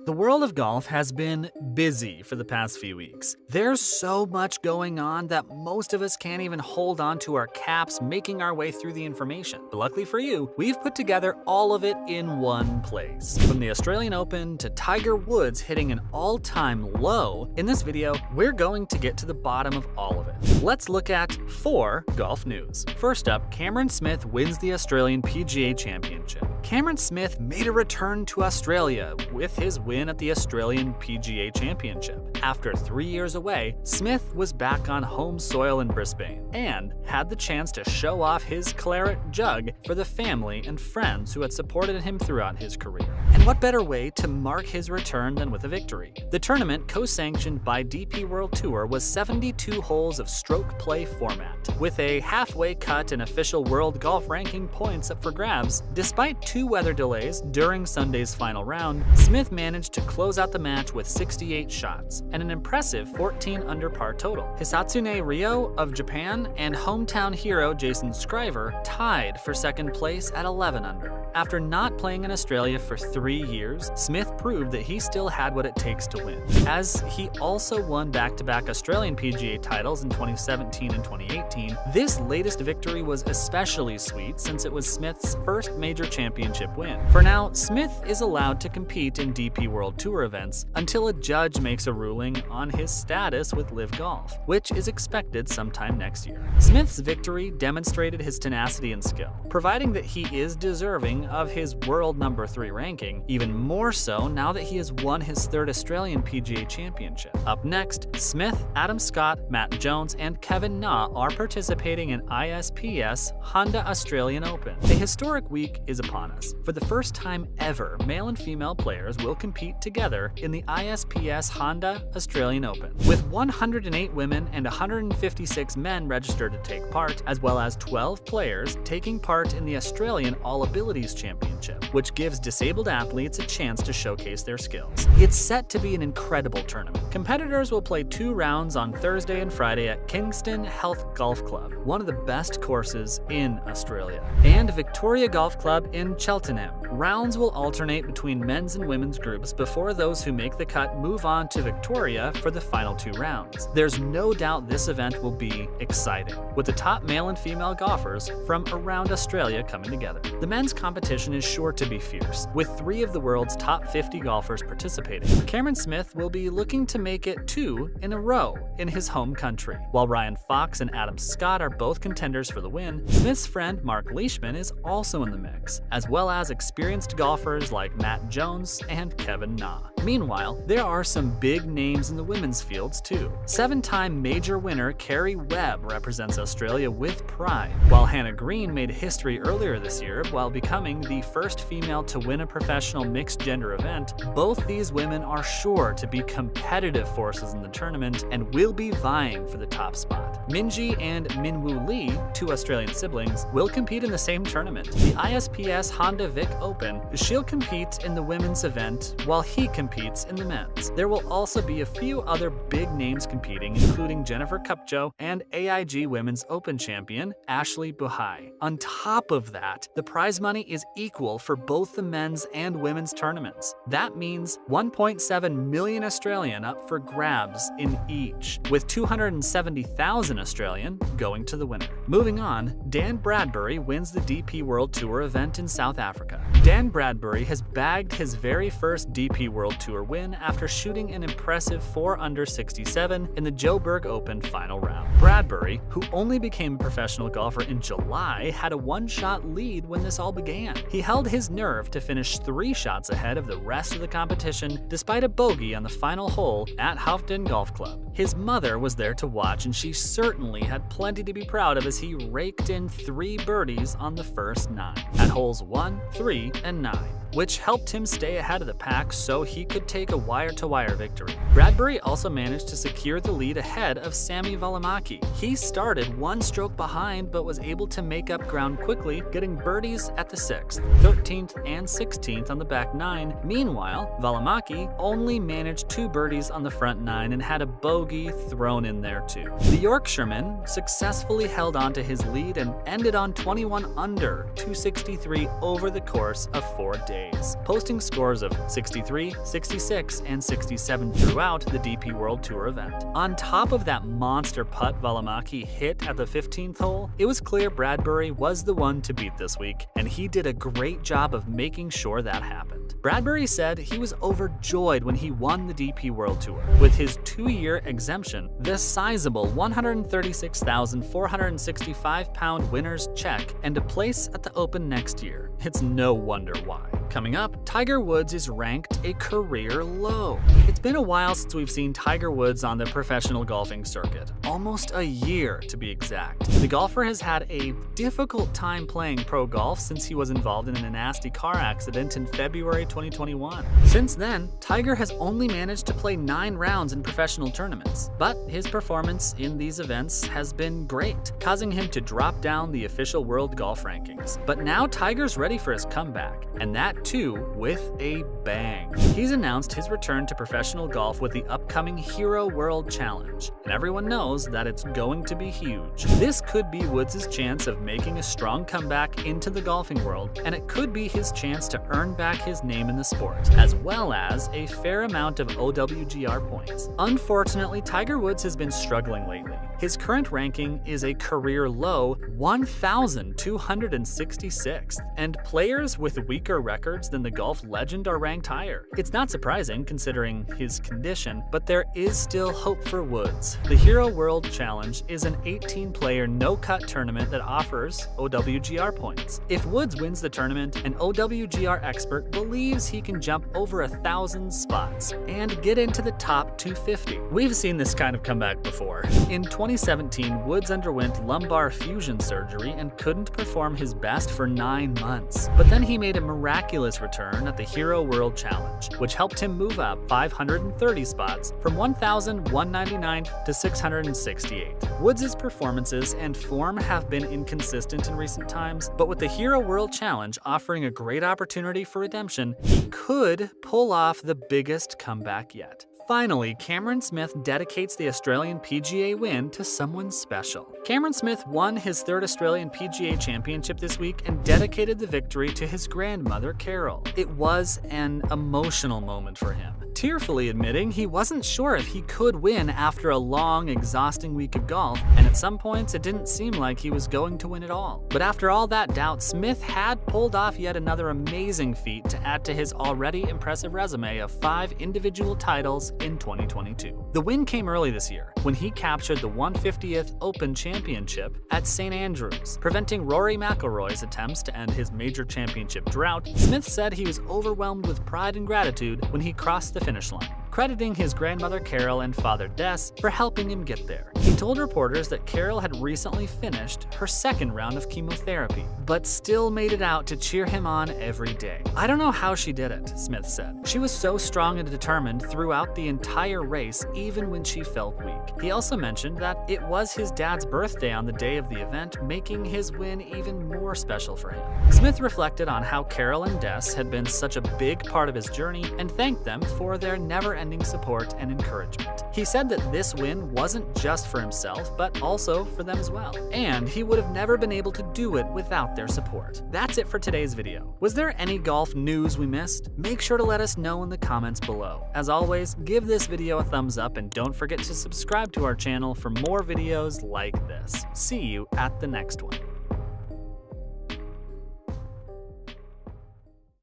The world of golf has been busy for the past few weeks. There's so much going on that most of us can't even hold on to our caps making our way through the information. But luckily for you, we've put together all of it in one place. From the Australian Open to Tiger Woods hitting an all-time low, in this video, we're going to get to the bottom of all of it. Let's look at 4 golf news. First up, Cameron Smith wins the Australian PGA Championship. Cameron Smith made a return to Australia with his win at the Australian PGA Championship. After 3 years away, Smith was back on home soil in Brisbane and had the chance to show off his claret jug for the family and friends who had supported him throughout his career. And what better way to mark his return than with a victory? The tournament, co-sanctioned by DP World Tour, was 72 holes of stroke play format, with a halfway cut and official world golf ranking points up for grabs. Despite 2 weather delays during Sunday's final round, Smith managed to close out the match with 68 shots and an impressive 14 under par total. Hisatsune Ryo of Japan and hometown hero Jason Scriver tied for second place at 11 under. After not playing in Australia for 3 years, Smith proved that he still had what it takes to win, as he also won back-to-back Australian PGA titles in 2017 and 2018. This latest victory was especially sweet since it was Smith's first major championship win. For now, Smith is allowed to compete in DP World Tour events until a judge makes a ruling on his status with LIV Golf, which is expected sometime next year. Smith's victory demonstrated his tenacity and skill, providing that he is deserving of his world number 3 ranking, even more so now that he has won his 3rd Australian PGA Championship. Up next, Smith, Adam Scott, Matt Jones, and Kevin Na are participating in ISPS Honda Australian Open. A historic week is upon us. For the first time ever, male and female players will compete together in the ISPS Honda Australian Open, with 108 women and 156 men registered to take part, as well as 12 players taking part in the Australian All Abilities Championship, which gives disabled athletes a chance to showcase their skills. It's set to be an incredible tournament. Competitors will play 2 rounds on Thursday and Friday at Kingston Heath Golf Club, one of the best courses in Australia, and Victoria Golf Club in Cheltenham. Rounds will alternate between men's and women's groups before those who make the cut move on to Victoria for the final 2 rounds. There's no doubt this event will be exciting, with the top male and female golfers from around Australia coming together. The men's competition is sure to be fierce, with 3 of the world's top 50 golfers participating. Cameron Smith will be looking to make it 2 in a row in his home country. While Ryan Fox and Adam Scott are both contenders for the win, Smith's friend Mark Leishman is also in the mix, as well as experienced golfers like Matt Jones and Kevin Na. Meanwhile, there are some big names in the women's fields too. 7-time major winner Carrie Webb represents Australia with pride, while Hannah Green made history earlier this year while becoming the first female to win a professional mixed-gender event. Both these women are sure to be competitive forces in the tournament and will be vying for the top spot. Minjee and Minwoo Lee, 2 Australian siblings, will compete in the same tournament, the ISPS Honda Vic Open. She'll compete in the women's event while he competes in the men's. There will also be a few other big names competing, including Jennifer Kupcho and AIG Women's Open champion Ashley Buhai. On top of that, the prize money is equal for both the men's and women's tournaments. That means 1.7 million Australian up for grabs in each, with 270,000 Australian going to the winner. Moving on, Dan Bradbury wins the DP World Tour event in South Africa. Dan Bradbury has bagged his very first DP World Tour win after shooting an impressive 4 under 67 in the Joburg Open final round. Bradbury, who only became a professional golfer in July, had a 1-shot lead when this all began. He held his nerve to finish 3 shots ahead of the rest of the competition despite a bogey on the final hole at Houghton Golf Club. His mother was there to watch, and she certainly had plenty to be proud of as he raked in 3 birdies on the first 9 at holes 1, 3, and 9. which helped him stay ahead of the pack so he could take a wire-to-wire victory. Bradbury also managed to secure the lead ahead of Sami Välimäki. He started one stroke behind but was able to make up ground quickly, getting birdies at the 6th, 13th, and 16th on the back 9. Meanwhile, Välimäki only managed 2 birdies on the front 9 and had a bogey thrown in there too. The Yorkshire Fisherman successfully held on to his lead and ended on 21 under 263 over the course of 4 days, posting scores of 63, 66, and 67 throughout the DP World Tour event. On top of that monster putt Valimaki hit at the 15th hole, it was clear Bradbury was the one to beat this week, and he did a great job of making sure that happened. Bradbury said he was overjoyed when he won the DP World Tour. With his 2-year exemption, the sizable £136,465 winner's check, and a place at the Open next year. It's no wonder why. Coming up, Tiger Woods is ranked a career low. It's been a while since we've seen Tiger Woods on the professional golfing circuit, almost a year to be exact. The golfer has had a difficult time playing pro golf since he was involved in a nasty car accident in February 2021. Since then, Tiger has only managed to play 9 rounds in professional tournaments, but his performance in these events has been great, causing him to drop down the official world golf rankings. But now Tiger's ready for his comeback, and that too with a bang. He's announced his return to professional golf with the upcoming Hero World Challenge, and everyone knows that it's going to be huge. This could be Woods' chance of making a strong comeback into the golfing world, and it could be his chance to earn back his name in the sport, as well as a fair amount of OWGR points. Unfortunately, Tiger Woods has been struggling lately. His current ranking is a career low 1,266th, and players with weaker records than the golf legend are ranked higher. It's not surprising considering his condition, but there is still hope for Woods. The Hero World Challenge is an 18-player no-cut tournament that offers OWGR points. If Woods wins the tournament, an OWGR expert believes he can jump over 1,000 spots and get into the top 250. We've seen this kind of comeback before. In 2017, Woods underwent lumbar fusion surgery and couldn't perform his best for 9 months. But then he made a miraculous return at the Hero World Challenge, which helped him move up 530 spots from 1,199 to 668. Woods' performances and form have been inconsistent in recent times, but with the Hero World Challenge offering a great opportunity for redemption, he could pull off the biggest comeback yet. Finally, Cameron Smith dedicates the Australian PGA win to someone special. Cameron Smith won his 3rd Australian PGA Championship this week and dedicated the victory to his grandmother, Carol. It was an emotional moment for him, tearfully admitting he wasn't sure if he could win after a long, exhausting week of golf, and at some points it didn't seem like he was going to win at all. But after all that doubt, Smith had pulled off yet another amazing feat to add to his already impressive resume of 5 individual titles in 2022. The win came early this year when he captured the 150th Open Championship at St. Andrews, preventing Rory McIlroy's attempts to end his major championship drought. Smith said he was overwhelmed with pride and gratitude when he crossed the finish line, crediting his grandmother Carol and father Des for helping him get there. He told reporters that Carol had recently finished her 2nd round of chemotherapy, but still made it out to cheer him on every day. "I don't know how she did it," Smith said. "She was so strong and determined throughout the entire race, even when she felt weak." He also mentioned that it was his dad's birthday on the day of the event, making his win even more special for him. Smith reflected on how Carol and Des had been such a big part of his journey and thanked them for their never-ending support and encouragement. He said that this win wasn't just for himself, but also for them as well, and he would have never been able to do it without their support. That's it for today's video. Was there any golf news we missed? Make sure to let us know in the comments below. As always, give this video a thumbs up and don't forget to subscribe to our channel for more videos like this. See you at the next one.